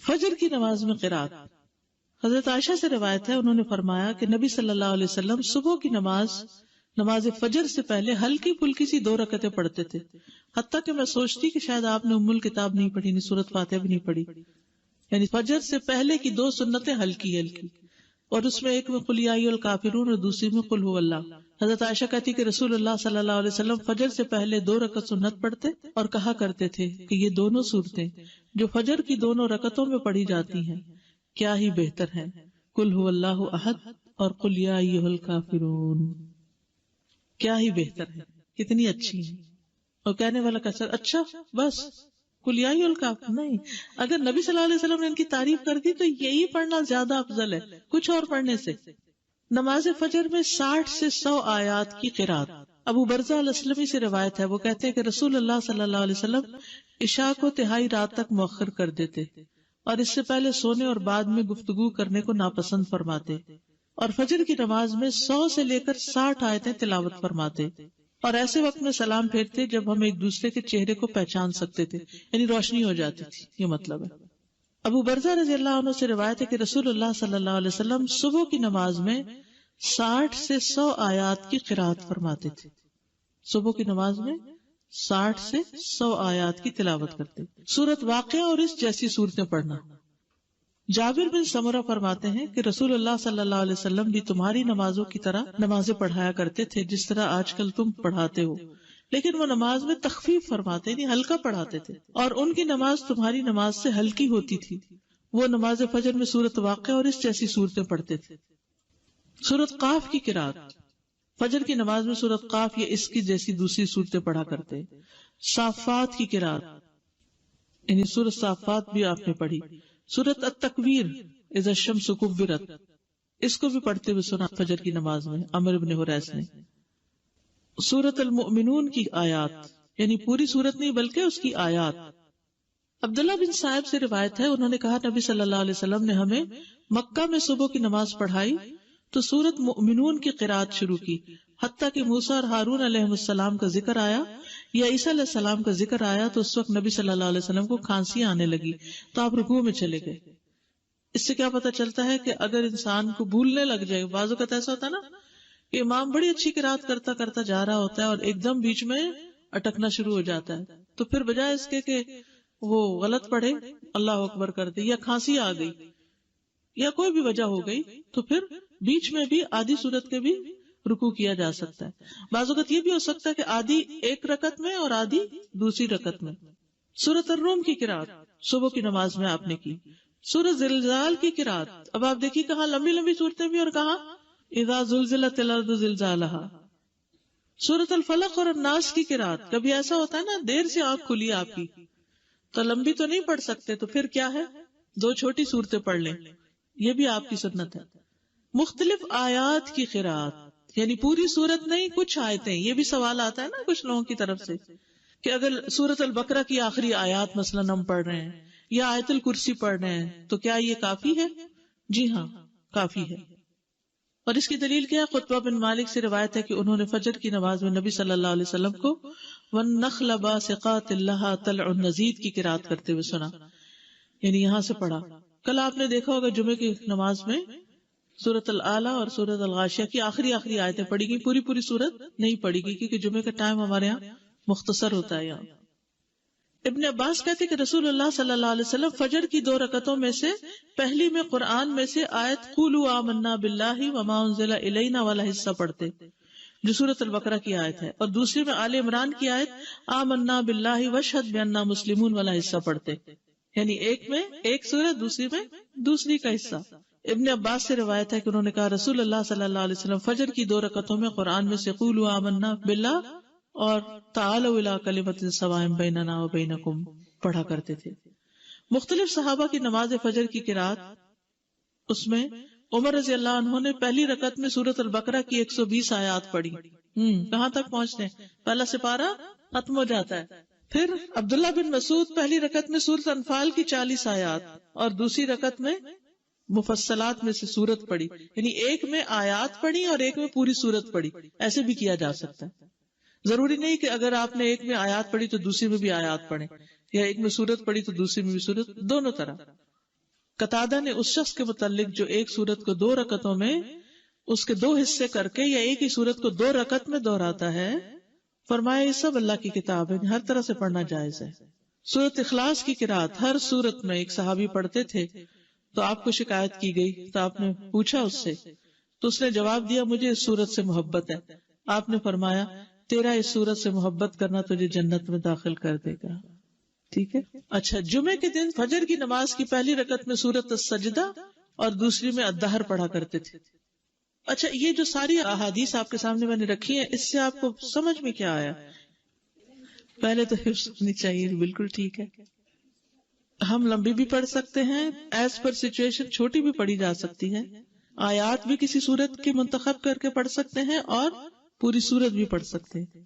فجر کی نماز میں قرات. حضرت عائشہ سے روایت ہے، انہوں نے فرمایا کہ نبی صلی اللہ علیہ وسلم صبح کی نماز فجر سے پہلے ہلکی پھلکی سی 2 رکعتیں پڑھتے تھے، حتیٰ کہ میں سوچتی کہ شاید آپ نے ام الکتاب نہیں پڑھی، نہیں سورۃ فاتحہ بھی نہیں پڑھی. یعنی فجر سے پہلے کی 2 سنتیں ہلکی ہلکی، اور اس میں ایک میں قل یا ایھا الکافرون اور دوسری میں قل ھو اللہ. حضرت عائشہ کہتی کہ رسول اللہ صلی اللہ علیہ وسلم فجر سے پہلے 2 رکعت سنت پڑھتے اور کہا کرتے تھے کہ یہ دونوں صورتیں جو فجر کی دونوں رکعتوں میں پڑھی جاتی ہیں کیا ہی بہتر ہیں، قل ھو اللہ احد اور قل یا ایھا الکافرون. کیا ہی بہتر ہے، کتنی اچھی ہے. اور کہنے والا کہتا ہے اچھا بس قل یا ایھا الکافرون. نہیں، اگر نبی صلی اللہ علیہ وسلم نے ان کی تعریف کر دی تو یہی پڑھنا زیادہ افضل ہے کچھ اور پڑھنے سے. نماز فجر میں 60 سے 100 آیات کی قرات. ابو برزہ الاسلمی سے روایت ہے، وہ کہتے ہیں کہ رسول اللہ صلی اللہ علیہ وسلم عشاء کو تہائی رات تک مؤخر کر دیتے اور اس سے پہلے سونے اور بعد میں گفتگو کرنے کو ناپسند فرماتے، اور فجر کی نماز میں 100 سے لے کر 60 آیتیں تلاوت فرماتے، اور ایسے وقت میں سلام پھیرتے جب ہم ایک دوسرے کے چہرے کو پہچان سکتے تھے، یعنی روشنی ہو جاتی تھی، یہ مطلب ہے. ابو برزہ رضی اللہ عنہ سے روایت ہے کہ رسول اللہ صلی اللہ علیہ وسلم صبح کی نماز میں 60 سے 100 آیات کی قرات فرماتے تھے. صبح کی نماز میں 60 سے 100 آیات کی تلاوت کرتے. سورۃ واقعہ اور اس جیسی صورتیں پڑھنا. جابر بن سمرہ فرماتے ہیں کہ رسول اللہ صلی اللہ علیہ وسلم بھی تمہاری نمازوں کی طرح نمازیں پڑھایا کرتے تھے جس طرح آج کل تم پڑھاتے ہو، لیکن وہ نماز میں تخفیف فرماتے، یعنی ہلکا پڑھاتے تھے، اور ان کی نماز تمہاری نماز سے ہلکی ہوتی تھی. وہ نماز فجر میں سورۃ واقعہ اور اس جیسی صورتیں پڑھتے تھے. سورۃ قاف کی قرات. فجر کی نماز میں سورۃ قاف یا اس کی جیسی دوسری صورتیں پڑھا کرتے. صافات کی قرات، یعنی سورۃ صافات بھی آپ نے پڑھی. سورۃ التکویر اذا الشمس کورت، اس کو بھی پڑھتے ہوئے سنا فجر کی نماز میں عمرو بن حریث نے. سورۃ المؤمنون کی آیات، یعنی پوری سورت نہیں بلکہ اس کی آیات. عبداللہ بن صاحب سے روایت ہے، انہوں نے کہا نبی صلی اللہ علیہ وسلم نے ہمیں مکہ میں صبح کی نماز پڑھائی تو سورۃ مؤمنون کی قرات شروع کی، حتیٰ کہ موسیٰ اور ہارون علیہ السلام کا ذکر آیا یا عیسیٰ علیہ السلام کا ذکر آیا تو اس وقت نبی صلی اللہ علیہ وسلم کو کھانسی آنے لگی تو آپ رکوع میں چلے گئے. اس سے کیا پتہ چلتا ہے کہ اگر انسان کو بھولنے لگ جائے، بعض اوقات ایسا ہوتا ہے نا کہ امام بڑی اچھی قرات کرتا کرتا جا رہا ہوتا ہے اور ایک دم بیچ میں اٹکنا شروع ہو جاتا ہے، تو پھر بجائے اس کے کہ وہ غلط پڑھے اللہ اکبر کر دے، یا کھانسی آ گئی یا کوئی بھی وجہ ہو گئی، تو پھر بیچ میں بھی آدھی سورت کے بھی رکوع کیا جا سکتا ہے. بعض اوقات یہ بھی ہو سکتا ہے کہ آدھی ایک رکعت میں اور آدھی دوسری رکعت میں. سورۃ الروم کی قرات صبح کی نماز میں آپ نے کی. سورۃ زلزال کی قرات، اب آپ دیکھیے کہاں لمبی لمبی صورتیں بھی اور کہاں اذا زلزلت الارض زلزالہا. سورۃ الفلق اور الناس کی قرات، کبھی ایسا ہوتا ہے نا دیر سے آنکھ کھلی آپ کی تو لمبی تو نہیں پڑھ سکتے، تو پھر کیا ہے 2 چھوٹی صورتیں پڑھ لیں، یہ بھی آپ کی سنت ہے. مختلف آیات کی قرات، یعنی پوری صورت نہیں کچھ آیتیں. یہ بھی سوال آتا ہے نا کچھ لوگوں کی طرف سے کہ اگر سورۃ البقرہ کی آخری آیات مثلا ہم پڑھ رہے ہیں یا آیت الکرسی پڑھ رہے ہیں تو کیا یہ کافی ہے؟ جی ہاں کافی ہے. اور اس کی دلیل کیا ہے؟ قطبہ بن مالک سے روایت ہے کہ انہوں نے فجر کی نماز میں نبی صلی اللہ علیہ وسلم کو وَالنَّخْلَ بَاسِقَاتٍ لَهَا طَلْعٌ نَضِيدٌ کی قرات کرتے ہوئے سنا، یعنی یہاں سے پڑھا. کل آپ نے دیکھا ہوگا جمعے کی نماز میں سورۃ الاعلیٰ اور سورۃ الغاشیہ کی آخری آیتیں پڑھی گئی، پوری صورت نہیں پڑھی گئی کیونکہ جمعے کا ٹائم ہمارے یہاں مختصر ہوتا ہے. یہاں ابن عباس کہتے کہ رسول اللہ صلی اللہ علیہ وسلم فجر کی 2 رکعتوں میں سے پہلی میں قرآن میں سے آیت قولوا آمنا باللہ وما انزل الینا والا حصہ پڑھتے جو سورۃ البقرہ کی آیت ہے، اور دوسری میں آل عمران کی آیت آمنا باللہ واشہد بأننا مسلمون والا حصہ پڑھتے، یعنی ایک میں ایک سورت، دوسری میں دوسری کا حصہ. ابن عباس سے روایت ہے کہ انہوں نے کہا رسول اللہ صلی اللہ علیہ وسلم فجر کی 2 رکعتوں میں قرآن میں سے قولوا آمنا باللہ اور تعالوا الی کلمۃ سواء بیننا وبینکم پڑھا کرتے تھے. مختلف صحابہ کی نماز فجر کی قرات، اس میں عمر رضی اللہ عنہ نے پہلی رکعت میں سورۃ البقرہ کی 120 آیات پڑھی. کہاں تک پہنچتے ہیں؟ پہلا سپارہ ختم ہو جاتا ہے. پھر عبداللہ بن مسعود پہلی رکعت میں سورۃ انفال کی 40 آیات اور دوسری رکعت میں مفصلات میں سے سورت پڑھی، یعنی ایک میں آیات پڑھی اور ایک میں پوری سورت پڑھی. ایسے بھی کیا جا سکتا ہے. ضروری نہیں کہ اگر آپ نے ایک میں آیات پڑھی تو دوسری میں بھی آیات پڑھیں، یا ایک میں سورت پڑھی تو دوسری میں بھی سورت، دونوں طرح. قتادہ نے اس شخص کے متعلق جو ایک سورت کو 2 رکعتوں میں اس کے 2 حصے کر کے یا ایک ہی سورت کو 2 رکعت میں دہراتا ہے، فرمایا یہ سب اللہ کی کتاب ہے، ہر طرح سے پڑھنا جائز ہے۔ سورت اخلاص کی قرات ہر سورت میں ایک صحابی پڑھتے تھے، تو آپ کو شکایت کی گئی تو آپ نے پوچھا اس سے، تو اس نے جواب دیا مجھے اس سورت سے محبت ہے۔ آپ نے فرمایا تیرا اس سورت سے محبت کرنا تجھے جنت میں داخل کر دے گا۔ ٹھیک ہے۔ اچھا، جمعے کے دن فجر کی نماز کی پہلی رکعت میں سورت السجدہ اور دوسری میں الدہر پڑھا کرتے تھے۔ اچھا، یہ جو ساری احادیث آپ کے سامنے میں نے رکھی ہیں، اس سے آپ کو سمجھ میں کیا آیا؟ پہلے تو حفظ ہونی چاہیے، بالکل ٹھیک ہے۔ ہم لمبی بھی پڑھ سکتے ہیں، ایز پر سچویشن چھوٹی بھی پڑھی جا سکتی ہے، آیات بھی کسی سورت کی منتخب کر کے پڑھ سکتے ہیں اور پوری سورت بھی پڑھ سکتے ہیں۔